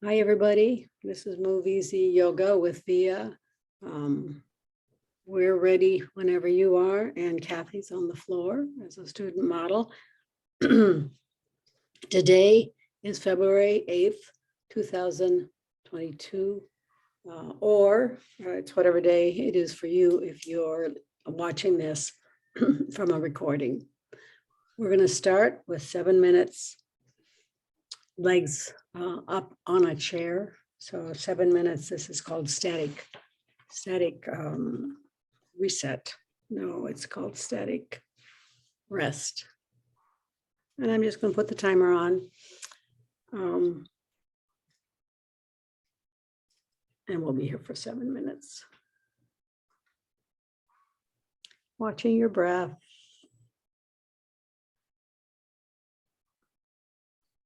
Hi, everybody. This is MoveEasy Yoga with Via. We're ready whenever you are, and Kathy's on the floor as a student model. Today is February 8th, 2022, or it's whatever day it is for you if you're watching this from a recording. We're going to start with 7 minutes, legs up on a chair. So 7 minutes, this is called static reset. No, it's called static rest. And I'm just going to put the timer on. And we'll be here for 7 minutes. Watching your breath.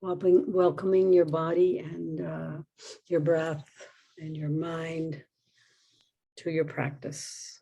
Welcoming your body and your breath and your mind to your practice.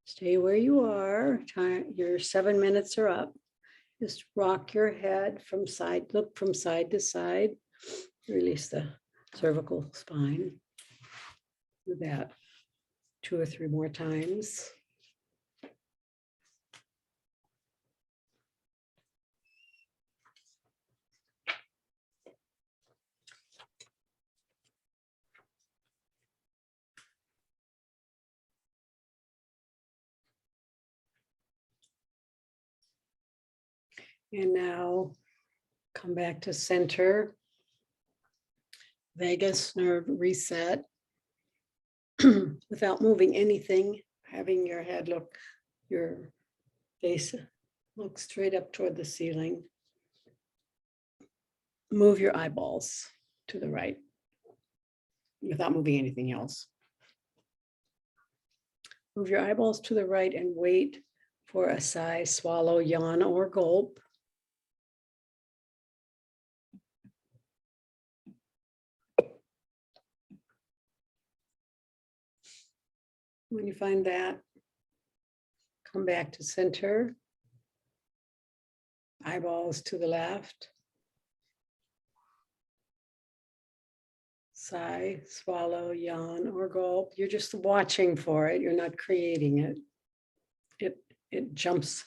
Stay where you are. Your 7 minutes are up. Just rock your head from side, look from side to side. Release the cervical spine. Do that 2 or 3 more times. And now come back to center. Vagus nerve reset. Without moving anything, having your head look, your face look straight up toward the ceiling. Move your eyeballs to the right without moving anything else. Move your eyeballs to the right and wait for a sigh, swallow, yawn, or gulp. When you find that, come back to center. Eyeballs to the left. Sigh, swallow, yawn, or gulp. You're just watching for it. You're not creating it. It jumps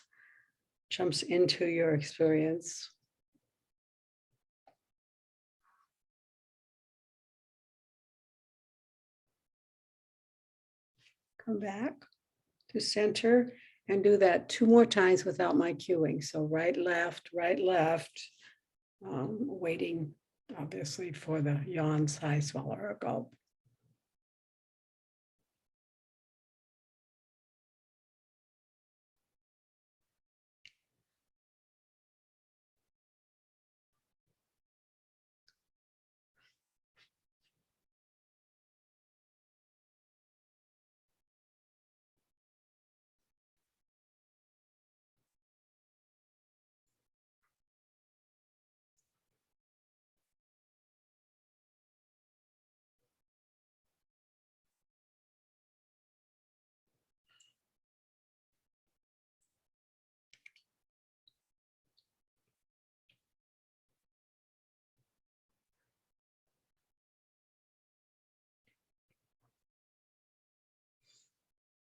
into your experience. Come back to center and do that 2 more times without my cueing. So right, left, waiting obviously for the yawn, sigh, swallow, or gulp.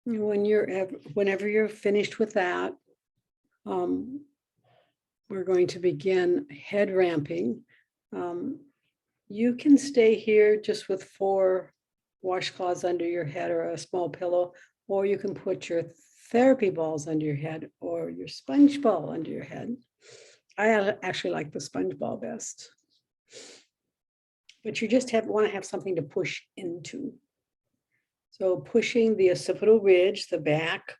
Whenever you're finished with that, we're going to begin head ramping. You can stay here just with 4 washcloths under your head or a small pillow, or you can put your therapy balls under your head or your sponge ball under your head. I actually like the sponge ball best. But you just want to have something to push into. So pushing the occipital ridge, the back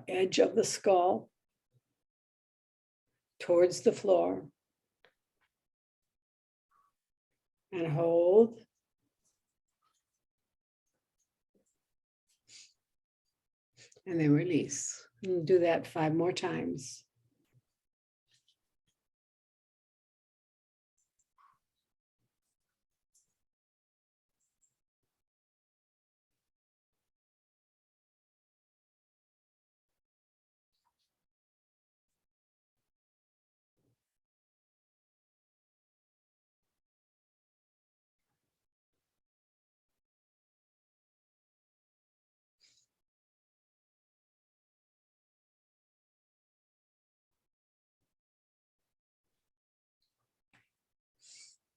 edge of the skull towards the floor. And hold. And then release. And do that 5 more times.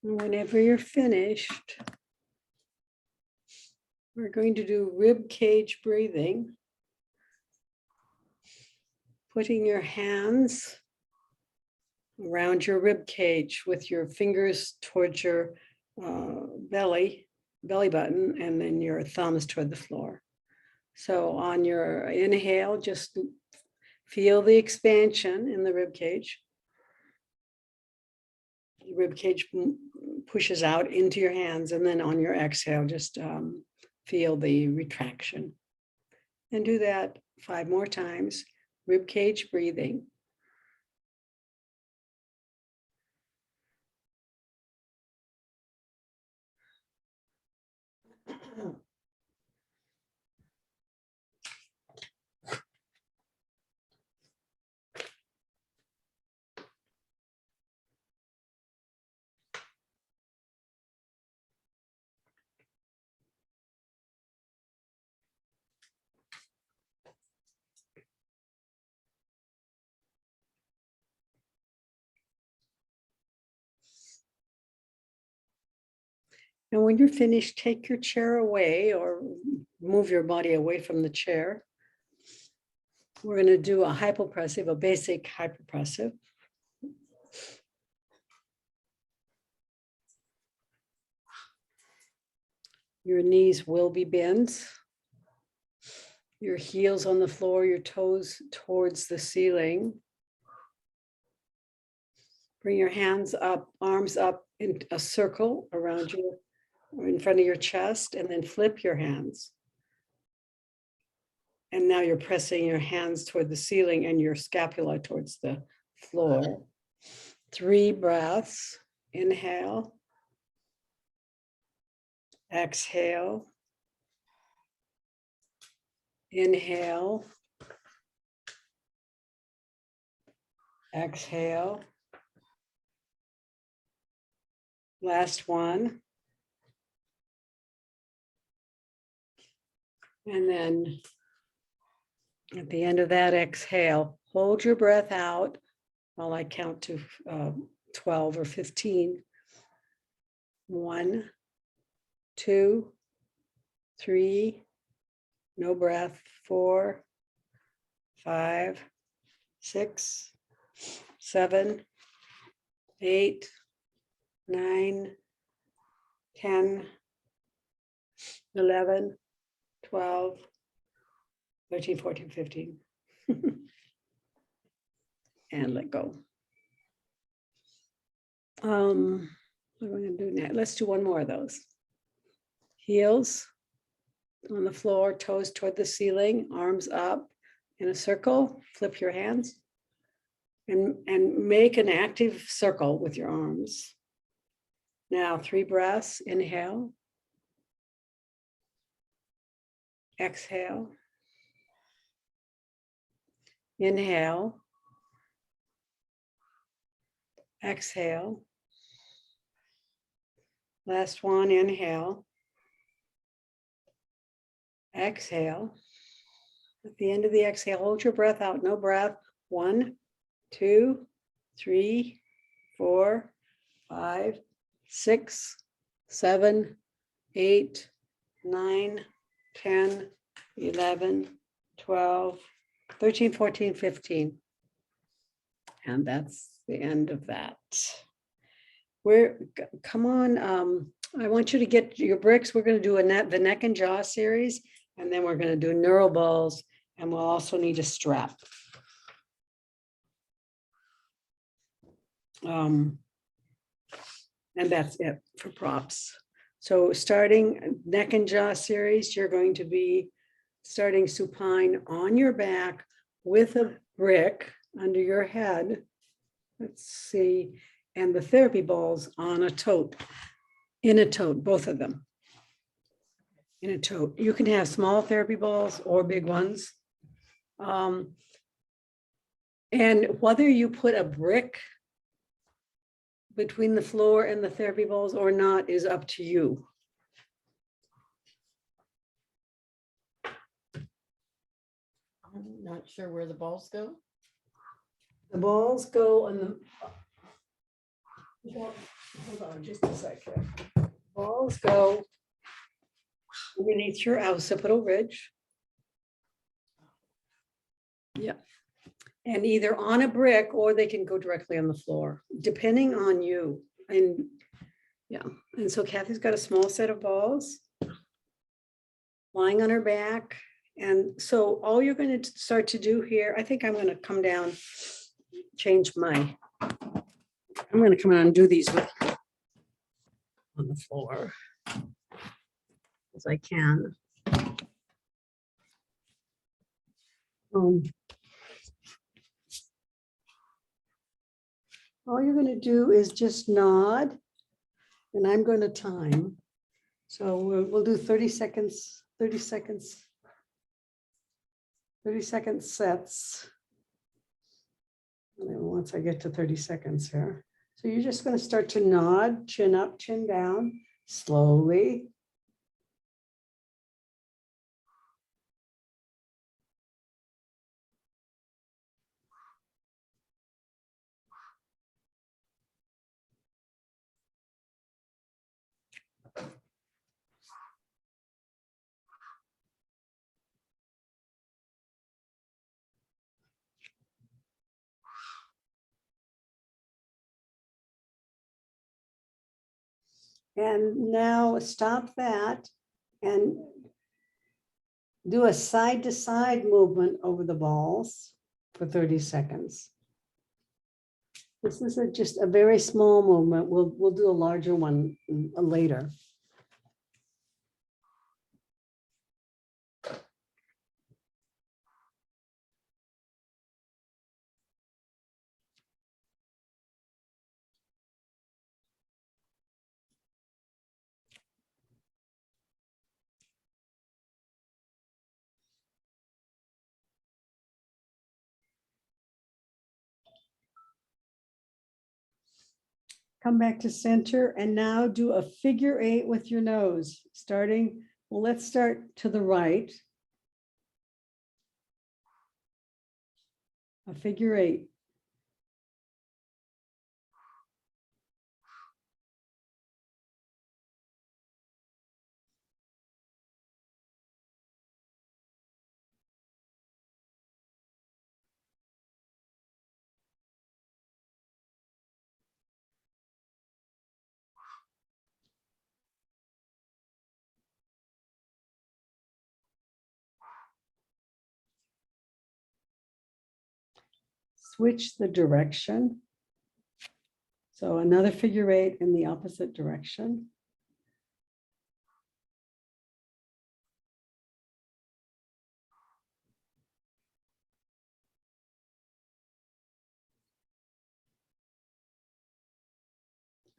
And whenever you're finished, we're going to do rib cage breathing. Putting your hands around your rib cage with your fingers towards your belly button, and then your thumbs toward the floor. So on your inhale, just feel the expansion in the rib cage. The rib cage pushes out into your hands, and then on your exhale, just feel the retraction. And do that 5 more times. Rib cage breathing. And when you're finished, take your chair away or move your body away from the chair. We're going to do a hypopressive, a basic hypopressive. Your knees will be bent. Your heels on the floor, your toes towards the ceiling. Bring your hands up, arms up in a circle around you, in front of your chest, and then flip your hands. And now you're pressing your hands toward the ceiling and your scapula towards the floor. 3 breaths. Inhale. Exhale. Inhale. Exhale. Last one. And then at the end of that exhale, hold your breath out while I count to 12 or 15. 1, 2, 3, no breath. 4, 5, 6, 7, 8, 9, 10, 11, 12, 13, 14, 15. And let go. What am I going to do now? Let's do one more of those. Heels on the floor, toes toward the ceiling, arms up in a circle. Flip your hands and make an active circle with your arms. Now 3 breaths. Inhale. Exhale. Inhale. Exhale. Last one. Inhale. Exhale. At the end of the exhale, hold your breath out. No breath. 1, 2, 3, 4, 5, 6, 7, 8, 9, 10, 11, 12, 13, 14, 15. And that's the end of that. Come on, I want you to get your bricks. We're going to do the neck and jaw series, and then we're going to do neural balls, and we'll also need a strap. And that's it for props. So starting neck and jaw series, you're going to be starting supine on your back with a brick under your head. Let's see. And the therapy balls on a tote, in a tote, both of them. In a tote. You can have small therapy balls or big ones. And whether you put a brick between the floor and the therapy balls or not is up to you. I'm not sure where the balls go. The balls go on the, hold on just a second. Balls go underneath your occipital ridge. Yeah. And either on a brick or they can go directly on the floor, depending on you. And yeah, and so Kathy's got a small set of balls lying on her back. And so all you're going to start to do here, I think I'm going to come down, change my, I'm going to come down and do these with on the floor as I can. All you're going to do is just nod, and I'm going to time. So we'll do 30 seconds, 30 seconds, 30-second sets. And then once I get to 30 seconds here. So you're just going to start to nod, chin up, chin down, slowly. And now stop that and do a side to side movement over the balls for 30 seconds. This is just a very small movement. We'll do a larger one later. Come back to center and now do a figure 8 with your nose, starting, well, let's start to the right. A figure 8. Switch the direction. So another figure 8 in the opposite direction.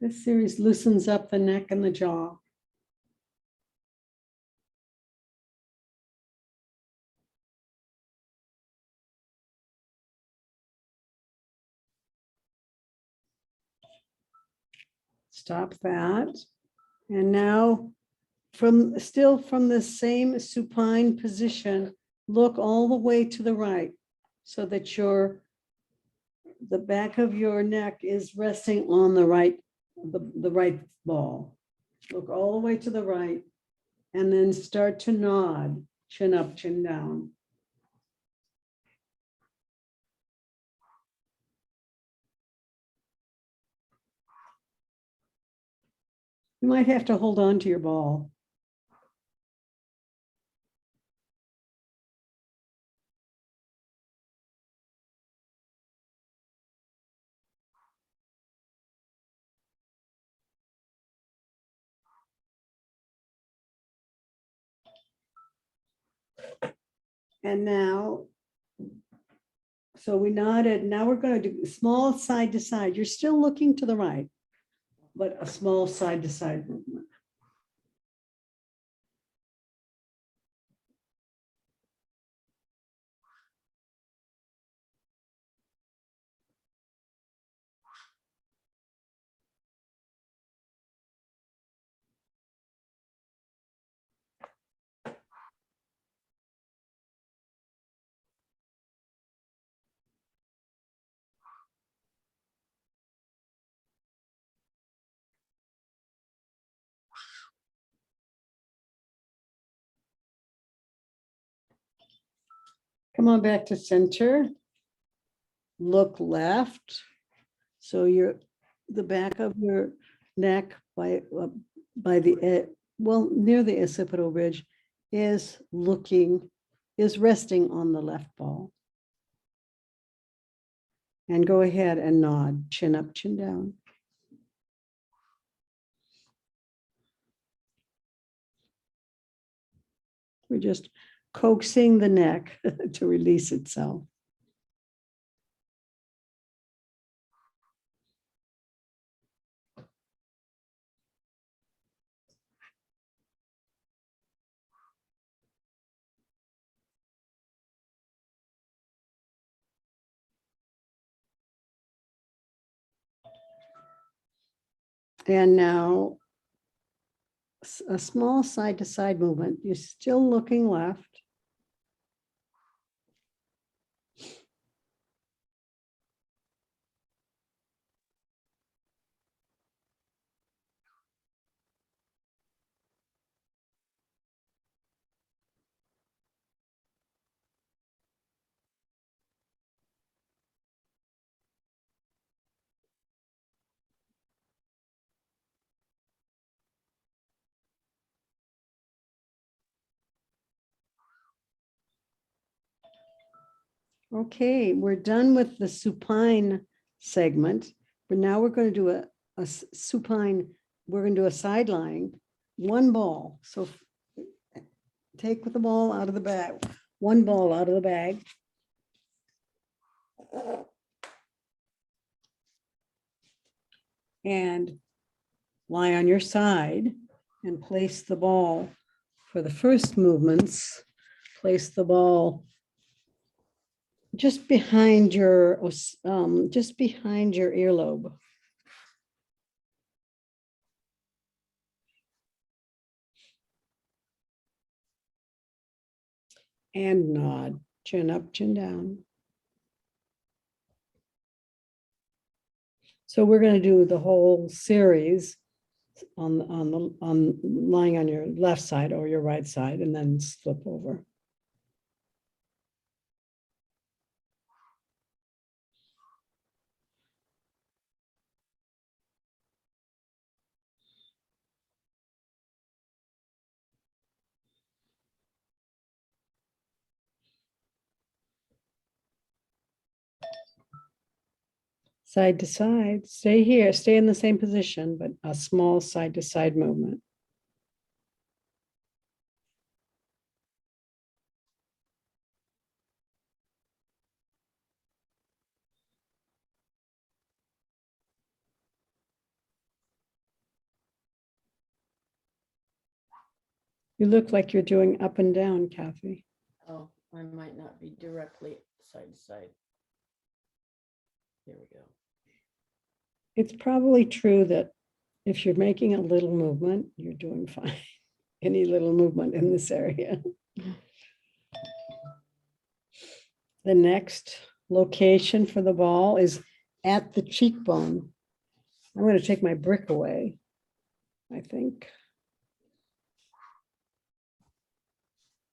This series loosens up the neck and the jaw. Stop that. And now still from the same supine position, look all the way to the right so that the back of your neck is resting on the right ball. Look all the way to the right and then start to nod, chin up, chin down. You might have to hold on to your ball. And now, so we nodded. Now we're going to do small side to side. You're still looking to the right, but a small side to side movement. Come on back to center. Look left. So the back of your neck by the near the occipital ridge is resting on the left ball. And go ahead and nod, chin up, chin down. We're just coaxing the neck to release itself. And now a small side to side movement. You're still looking left. Okay, we're done with the supine segment, but now we're going to do a supine, we're going to do a side lying, one ball. So take the ball out of the bag, one ball out of the bag. And lie on your side and place the ball for the first movements. Place the ball just behind your earlobe. And nod, chin up, chin down. So we're going to do the whole series on lying on your left side or your right side, and then flip over. Side to side, stay here, stay in the same position, but a small side to side movement. You look like you're doing up and down, Kathy. Oh, I might not be directly side to side. There we go. It's probably true that if you're making a little movement, you're doing fine. Any little movement in this area. The next location for the ball is at the cheekbone. I'm going to take my brick away, I think.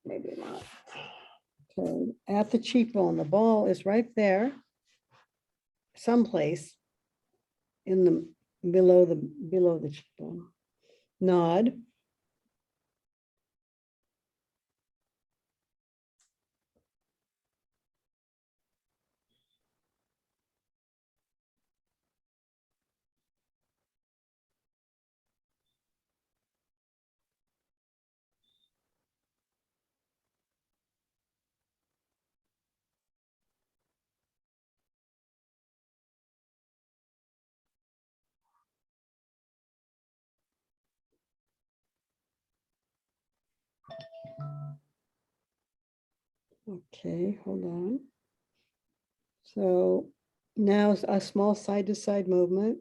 Maybe not. So at the cheekbone, the ball is right there, someplace in the below the cheekbone. Nod. Okay, hold on. So now a small side to side movement.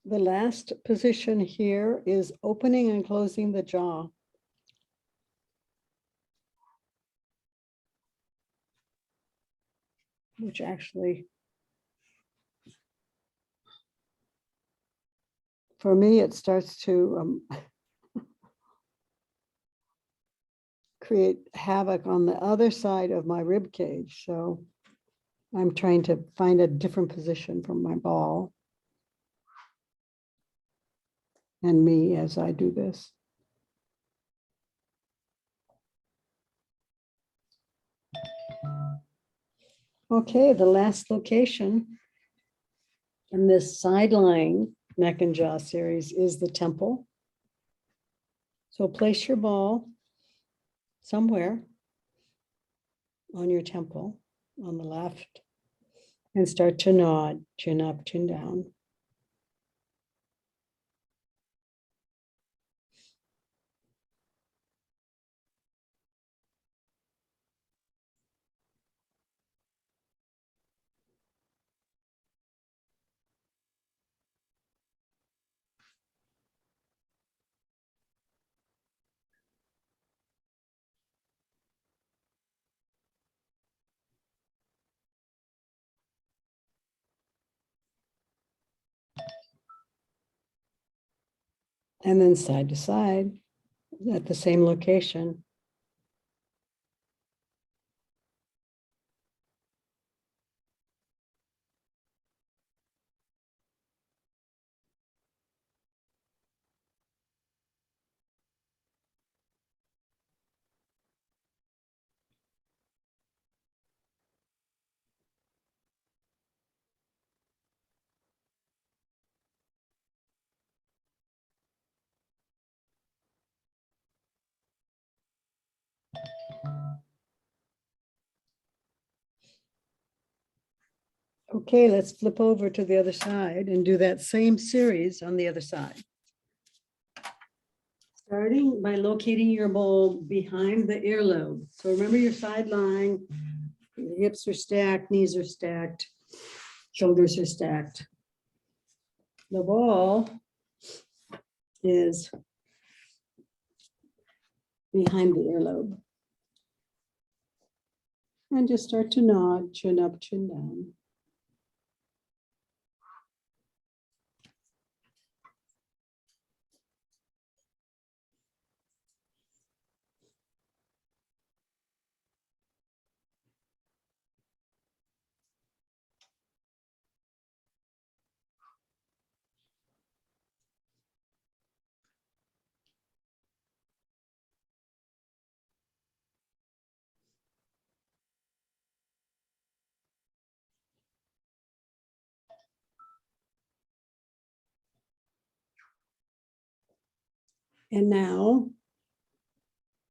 The last position here is opening and closing the jaw. Which actually, for me, it starts to create havoc on the other side of my rib cage. So I'm trying to find a different position for my ball and me as I do this. Okay, the last location in this side lying neck and jaw series is the temple. So place your ball somewhere on your temple on the left and start to nod, chin up, chin down. And then side to side at the same location. Okay, let's flip over to the other side and do that same series on the other side. Starting by locating your bowl behind the earlobe. So remember your side lying, your hips are stacked, knees are stacked, shoulders are stacked. The ball is behind the earlobe. And just start to nod, chin up, chin down. And now,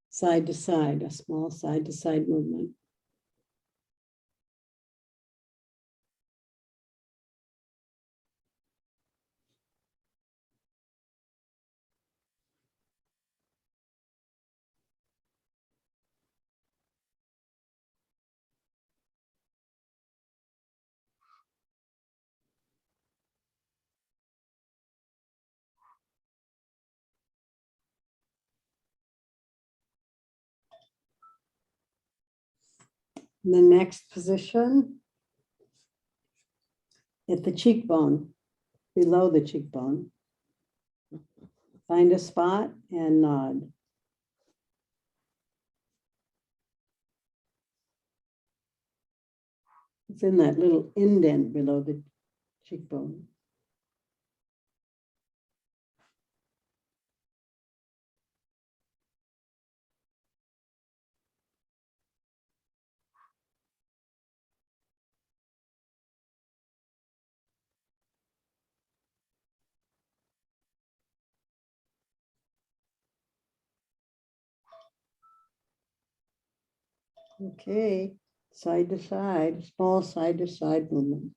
side to side, a small side to side movement. In the next position, at the cheekbone, below the cheekbone. Find a spot and nod. It's in that little indent below the cheekbone. Okay, side to side, small side to side movement.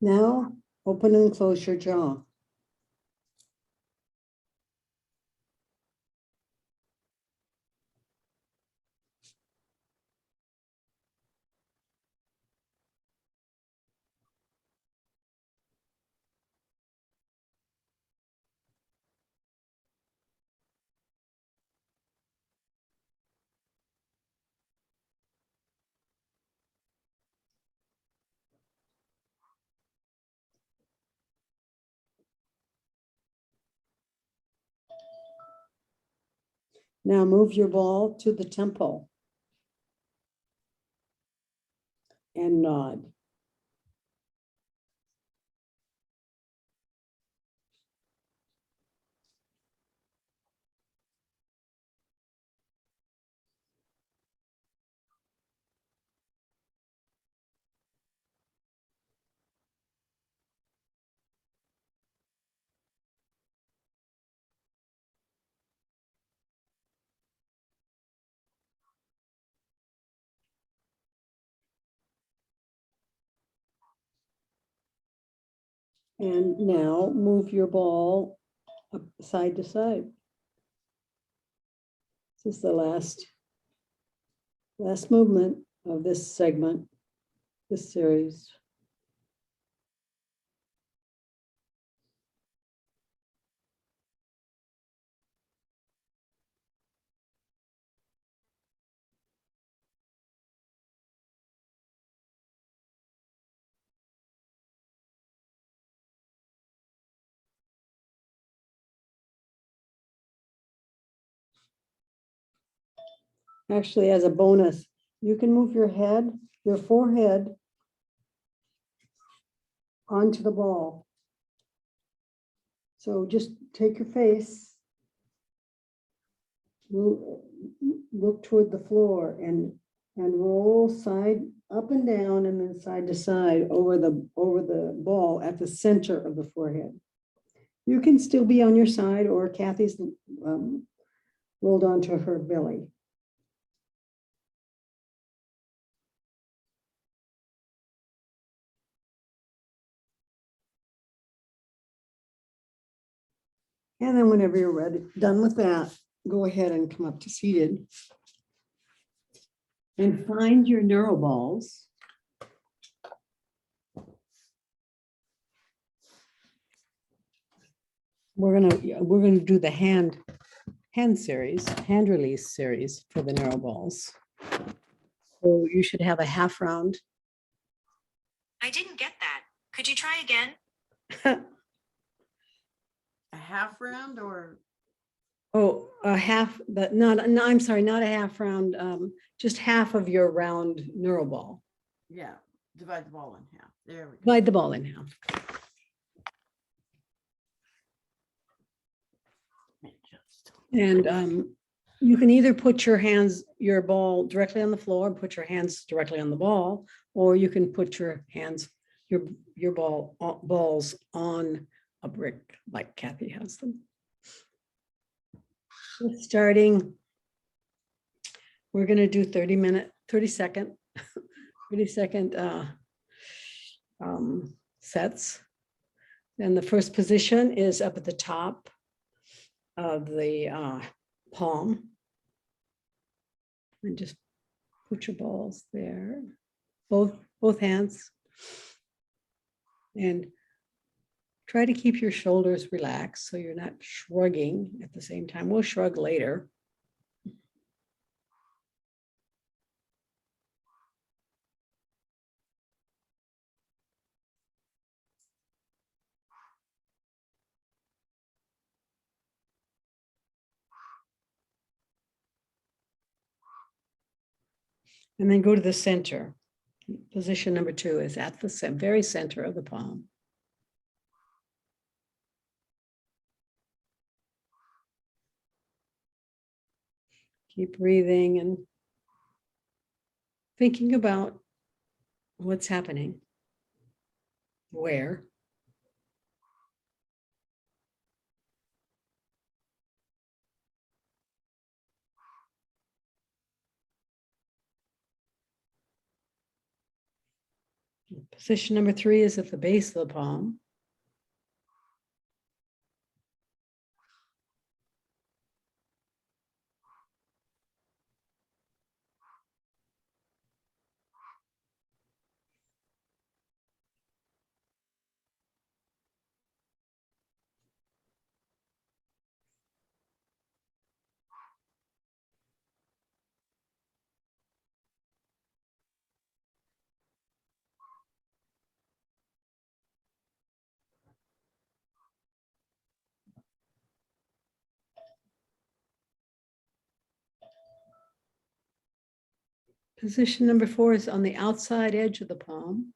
Now, open and close your jaw. Now move your ball to the temple and nod. And now move your ball up side to side. This is the last movement of this segment, this series. Actually, as a bonus, you can move your forehead onto the ball. So just take your face, look toward the floor and roll side up and down and then side to side over the ball at the center of the forehead. You can still be on your side, or Kathy's rolled onto her belly. And then whenever you're ready, done with that, go ahead and come up to seated. And find your neural balls. We're gonna do the hand release series for the neural balls. So you should have a half round. I didn't get that. Could you try again? A half round or? Oh, a half, but not, no, I'm sorry, not a half round, just half of your round neural ball. Yeah, divide the ball in half. There we go. Divide the ball in half. And you can either put your ball directly on the floor and put your hands directly on the ball, or you can put your balls on a brick like Kathy has them. Starting, we're going to do 30 second sets. And the first position is up at the top of the palm. And just put your balls there, both hands. And try to keep your shoulders relaxed so you're not shrugging at the same time. We'll shrug later. And then go to the center. Position number 2 is at the very center of the palm. Keep breathing and thinking about what's happening, where. Position number 3 is at the base of the palm. Position number 4 is on the outside edge of the palm.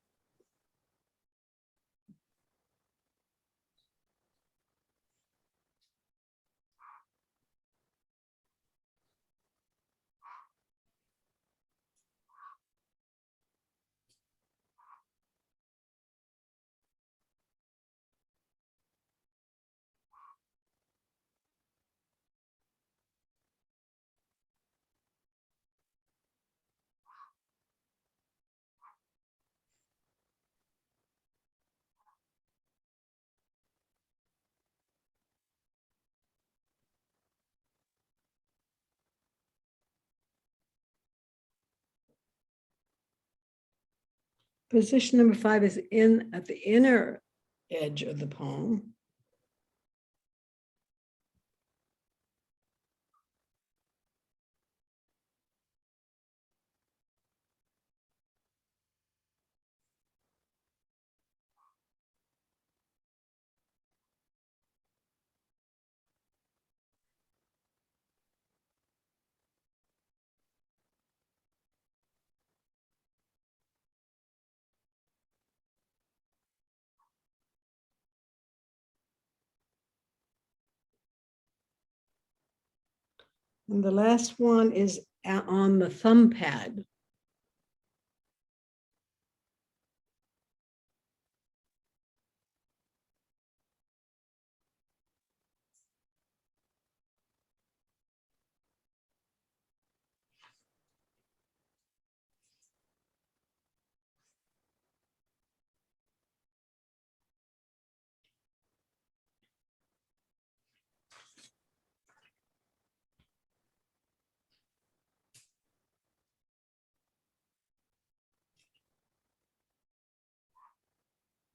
Position number 5 is in at the inner edge of the palm. And the last one is on the thumb pad.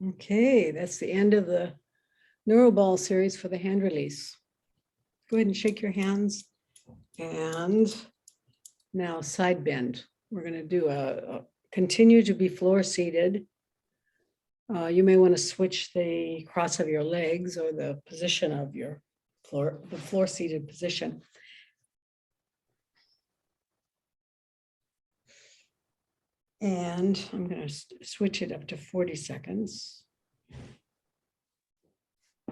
Okay, that's the end of the Neuroball series for the hand release. Go ahead and shake your hands. And now side bend. We're going to do a continue to be floor seated. You may want to switch the cross of your legs or the position of your floor, the floor seated position. And I'm going to switch it up to 40 seconds.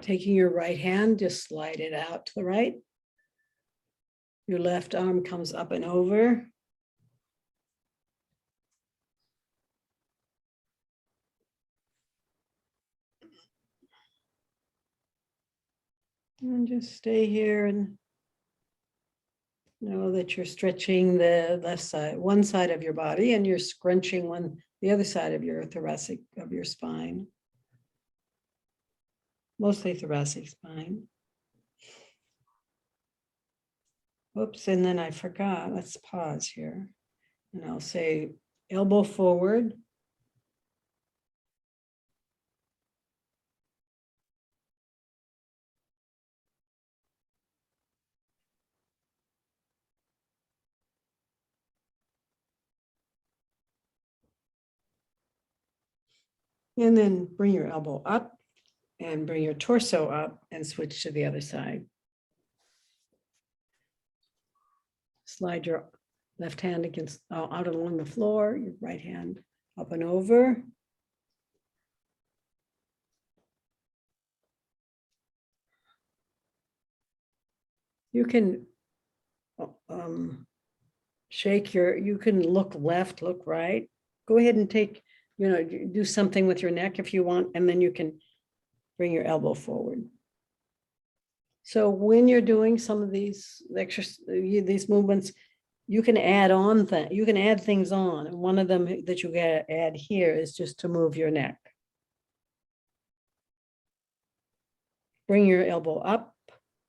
Taking your right hand, just slide it out to the right. Your left arm comes up and over. And just stay here and know that you're stretching the left side, one side of your body, and you're scrunching the other side of your thoracic, of your spine. Mostly thoracic spine. Oops, and then I forgot. Let's pause here. And I'll say elbow forward. And then bring your elbow up and bring your torso up and switch to the other side. Slide your left hand against out along the floor, your right hand up and over. You can you can look left, look right. Go ahead and do something with your neck if you want, and then you can bring your elbow forward. So when you're doing some of these these movements, you can add things on. And one of them that you gotta add here is just to move your neck. Bring your elbow up,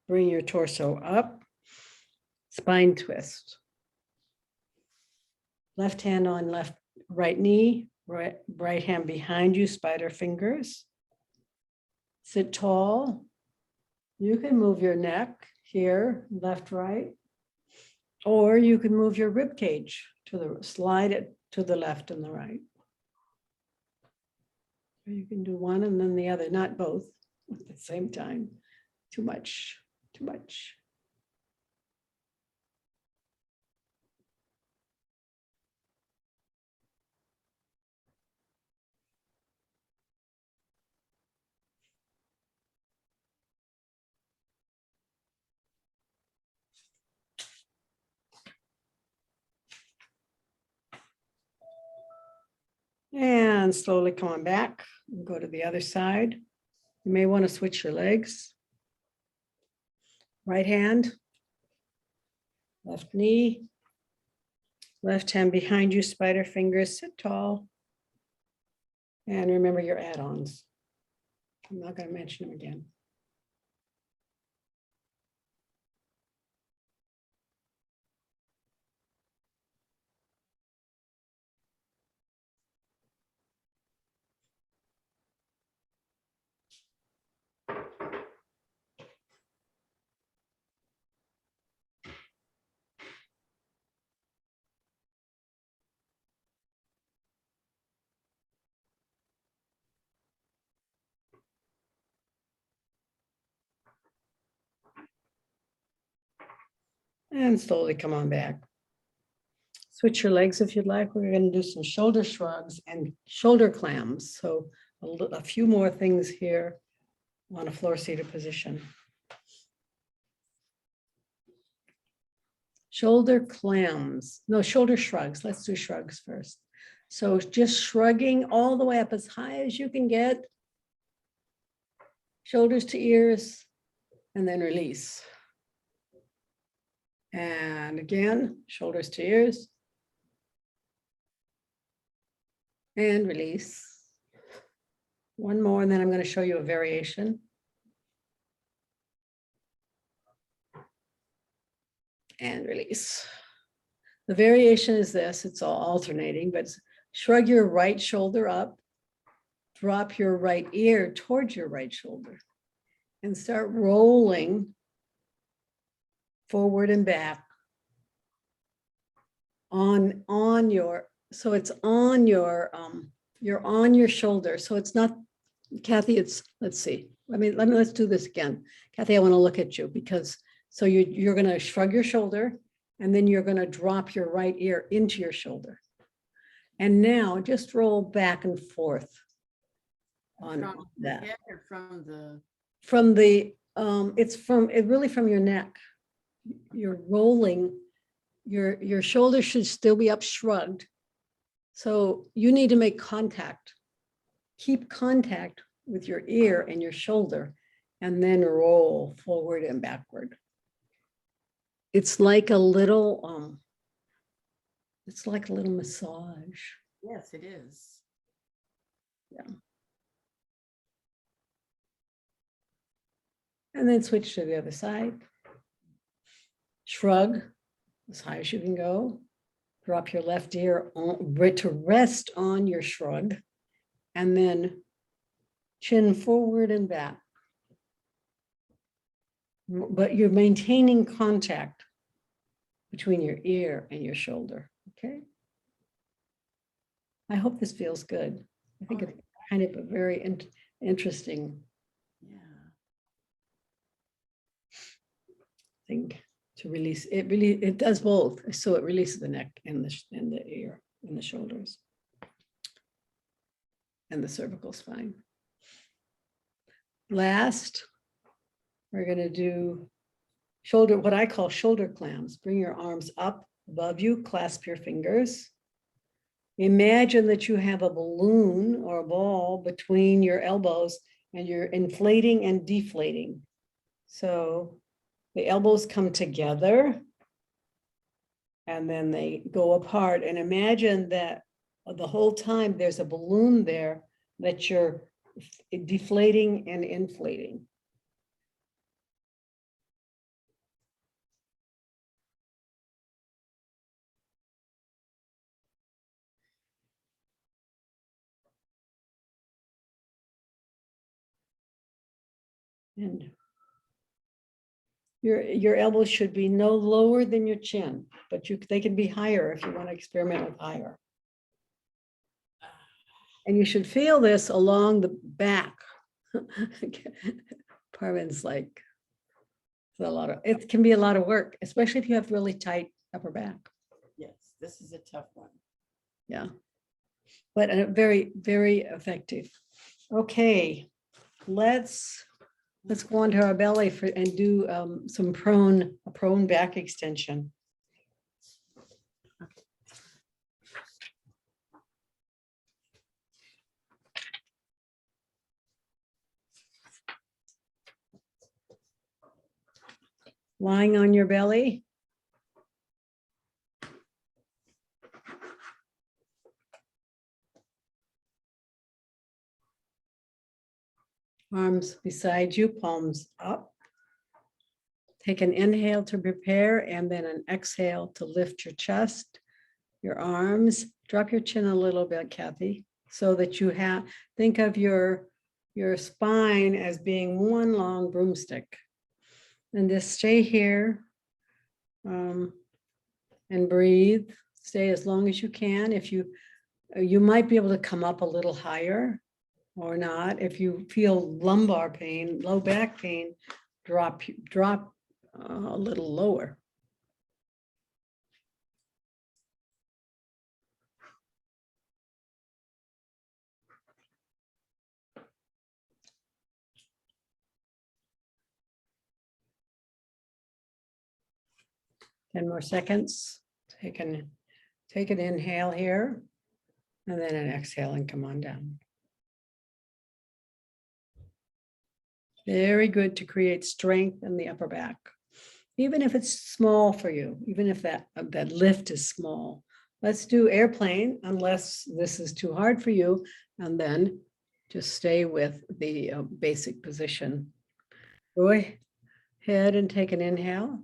bring your torso up, spine twist. Left hand on right knee, right hand behind you, spider fingers. Sit tall. You can move your neck here, left, right, or you can move your rib cage slide it to the left and the right. Or you can do one and then the other, not both at the same time. Too much, too much. And slowly come on back and go to the other side. You may want to switch your legs. Right hand, left knee, left hand behind you, spider fingers, sit tall. And remember your add-ons. I'm not going to mention them again. And slowly come on back. Switch your legs if you'd like. We're going to do some shoulder shrugs and shoulder clams. So a few more things here on a floor seated position. Shoulder clams, no, shoulder shrugs. Let's do shrugs first. So just shrugging all the way up as high as you can get. Shoulders to ears, and then release. And again, shoulders to ears. And release. One more, and then I'm going to show you a variation. And release. The variation is this, it's all alternating, but shrug your right shoulder up, drop your right ear towards your right shoulder, and start rolling forward and back on your, so it's on your, you're on your shoulder. So it's not, Kathy, it's, let's see, let's do this again. Kathy, I want to look at you because, so you're going to shrug your shoulder and then you're going to drop your right ear into your shoulder. And now just roll back and forth on From the that. head or from the, It's really from your neck. You're rolling, your shoulder should still be up shrugged. So you need to make contact. Keep contact with your ear and your shoulder and then roll forward and backward. It's like a little massage. yes, it is. Yeah. And then switch to the other side. Shrug as high as you can go. Drop your left ear to rest on your shrug. And then chin forward and back. But you're maintaining contact between your ear and your shoulder, okay? I hope this feels good. I think it's kind of a very interesting Yeah. thing to release. It does both. So it releases the neck and the ear and the shoulders and the cervical spine. Last, we're going to do shoulder, what I call shoulder clams. Bring your arms up above you, clasp your fingers. Imagine that you have a balloon or a ball between your elbows and you're inflating and deflating. So the elbows come together and then they go apart. And imagine that the whole time there's a balloon there that you're deflating and inflating. And your elbows should be no lower than your chin, but they can be higher if you want to experiment with higher. And you should feel this along the back. Parvin's like, it can be a lot of work, especially if you have really tight upper back. Yes, this is a tough one. Yeah, but very, very effective. Okay, let's go onto our belly and do some prone back extension. Lying on your belly. Arms beside you, palms up. Take an inhale to prepare and then an exhale to lift your chest, your arms. Drop your chin a little bit, Kathy, so that you think of your spine as being one long broomstick. And just stay here and breathe. Stay as long as you can. If you might be able to come up a little higher or not. If you feel lumbar pain, low back pain, drop a little lower. 10 more seconds. Take an inhale here, and then an exhale and come on down. Very good to create strength in the upper back. Even if it's small for you, even if that lift is small. Let's do airplane unless this is too hard for you, and then just stay with the basic position. Go ahead and take an inhale,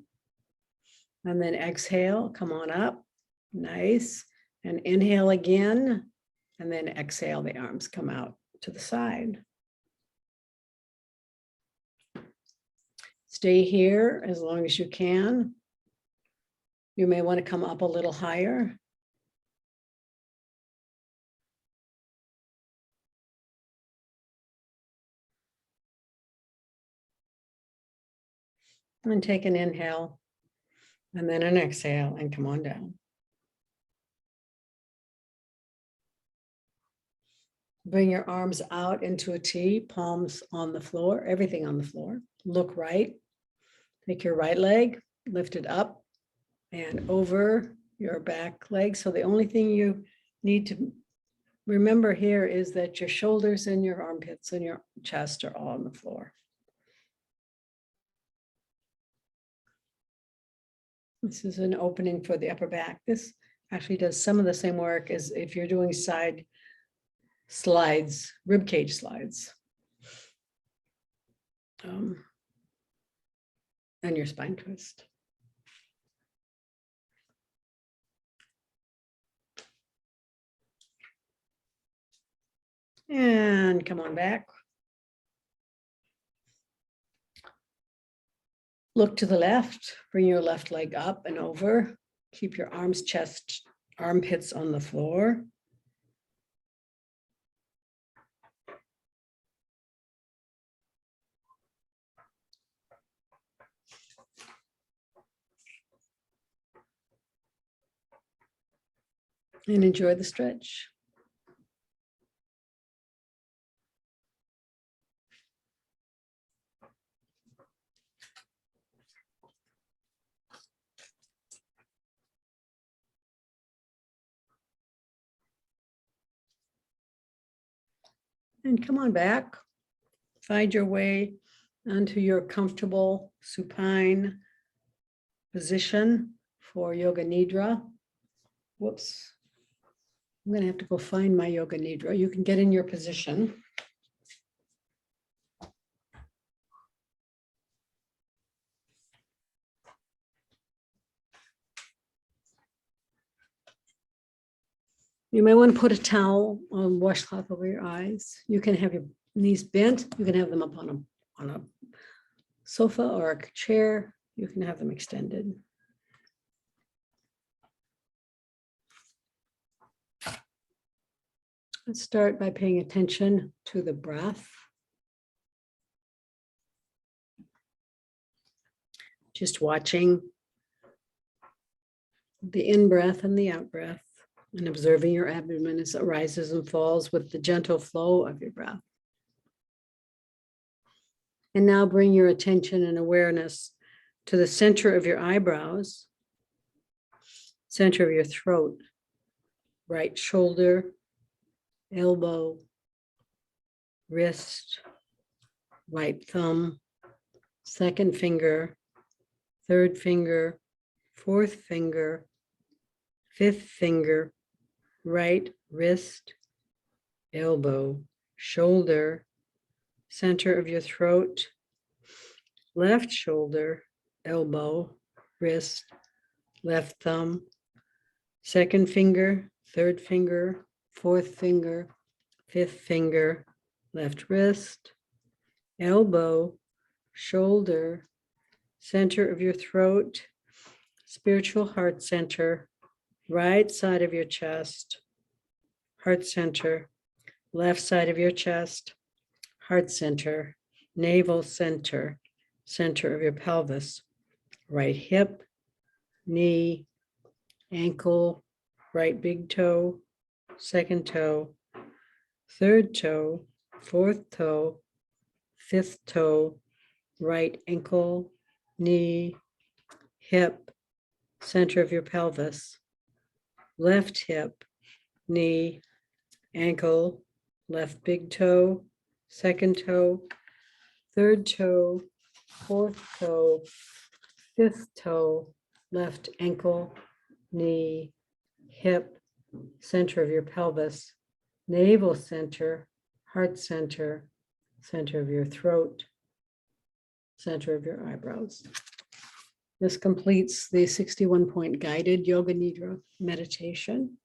and then exhale, come on up. Nice. And inhale again, and then exhale, the arms come out to the side. Stay here as long as you can. You may want to come up a little higher. And take an inhale, and then an exhale, and come on down. Bring your arms out into a T, palms on the floor, everything on the floor. Look right. Take your right leg, lift it up and over your back leg. So the only thing you need to remember here is that your shoulders and your armpits and your chest are all on the floor. This is an opening for the upper back. This actually does some of the same work as if you're doing side slides, rib cage slides. And your spine twist. And come on back. Look to the left, bring your left leg up and over. Keep your arms, chest, armpits on the floor. And enjoy the stretch. And come on back. Find your way onto your comfortable supine position for Yoga Nidra. Whoops. I'm going to have to go find my Yoga Nidra. You can get in your position. You may want to put a towel or washcloth over your eyes. You can have your knees bent. You can have them up on a sofa or a chair. You can have them extended. Let's start by paying attention to the breath. Just watching the in-breath and the out-breath, and observing your abdomen as it rises and falls with the gentle flow of your breath. And now bring your attention and awareness to the center of your eyebrows, center of your throat, right shoulder, elbow, wrist, right thumb, second finger, third finger, fourth finger, fifth finger, right wrist, elbow, shoulder, center of your throat, left shoulder, elbow, wrist, left thumb, second finger, third finger, fourth finger, fifth finger, left wrist, elbow, shoulder, center of your throat, spiritual heart center, right side of your chest, heart center, left side of your chest, heart center, navel center, center of your pelvis, right hip, knee, ankle, right big toe, second toe, third toe, fourth toe, fifth toe, right ankle, knee, hip, center of your pelvis, left hip, knee, ankle, left big toe, second toe, third toe, fourth toe, fifth toe, left ankle, knee, hip, center of your pelvis, navel center, heart center, center of your throat, center of your eyebrows. This completes the 61-point guided Yoga Nidra meditation.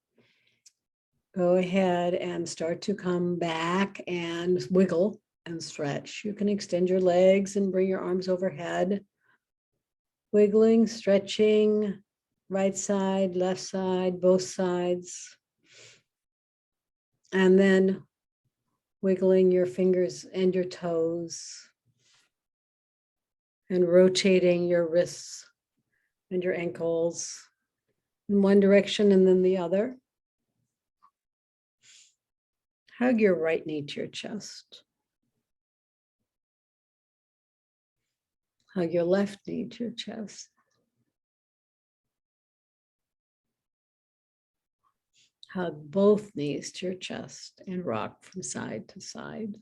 Go ahead and start to come back and wiggle and stretch. You can extend your legs and bring your arms overhead. Wiggling, stretching, right side, left side, both sides. And then wiggling your fingers and your toes. And rotating your wrists and your ankles in one direction and then the other. Hug your right knee to your chest. Hug your left knee to your chest. Hug both knees to your chest and rock from side to side.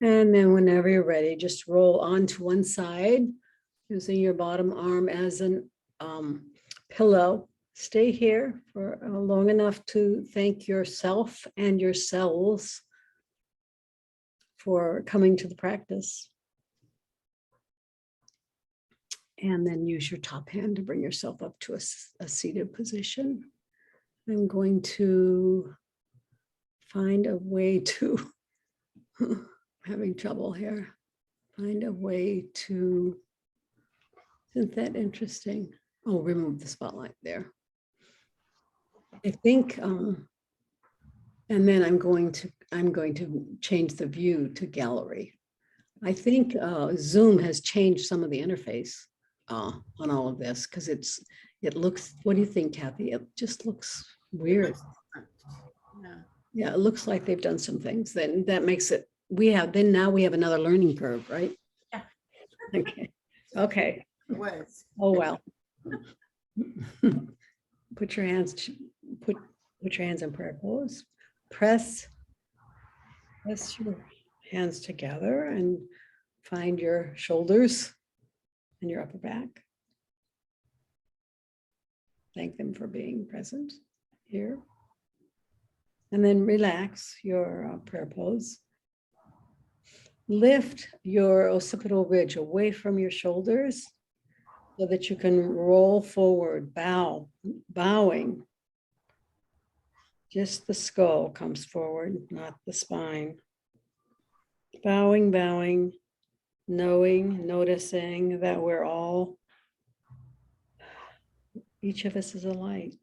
And then whenever you're ready, just roll onto one side using your bottom arm as an pillow. Stay here for long enough to thank yourself and your cells for coming to the practice. And then use your top hand to bring yourself up to a seated position. I'm going to find a way to, having trouble here, find a way to, isn't that interesting? Oh, remove the spotlight there. I think, and then I'm going to change the view to gallery. I think Zoom has changed some of the interface on all of this because it looks, what do you think, Kathy? It just looks weird. Yeah. Yeah, it looks like they've done some things. Then that makes it, now we have another learning curve, right? Yeah. Okay. Okay. It was. Oh, well. Put your hands in prayer pose. Press your hands together and find your shoulders and your upper back. Thank them for being present here. And then relax your prayer pose. Lift your occipital ridge away from your shoulders so that you can roll forward, bowing. Just the skull comes forward, not the spine. Bowing, noticing that we're all, each of us is a light.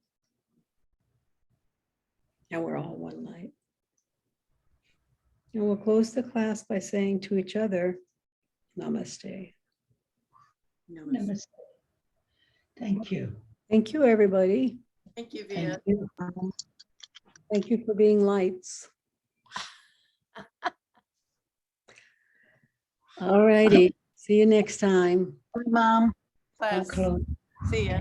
And we're all one light. And we'll close the class by saying to each other, namaste. Namaste. Thank you. Thank you, everybody. Thank you, Via. Thank you. Thank you for being lights. All righty. See you next time. Mom. Class. Okay. See ya.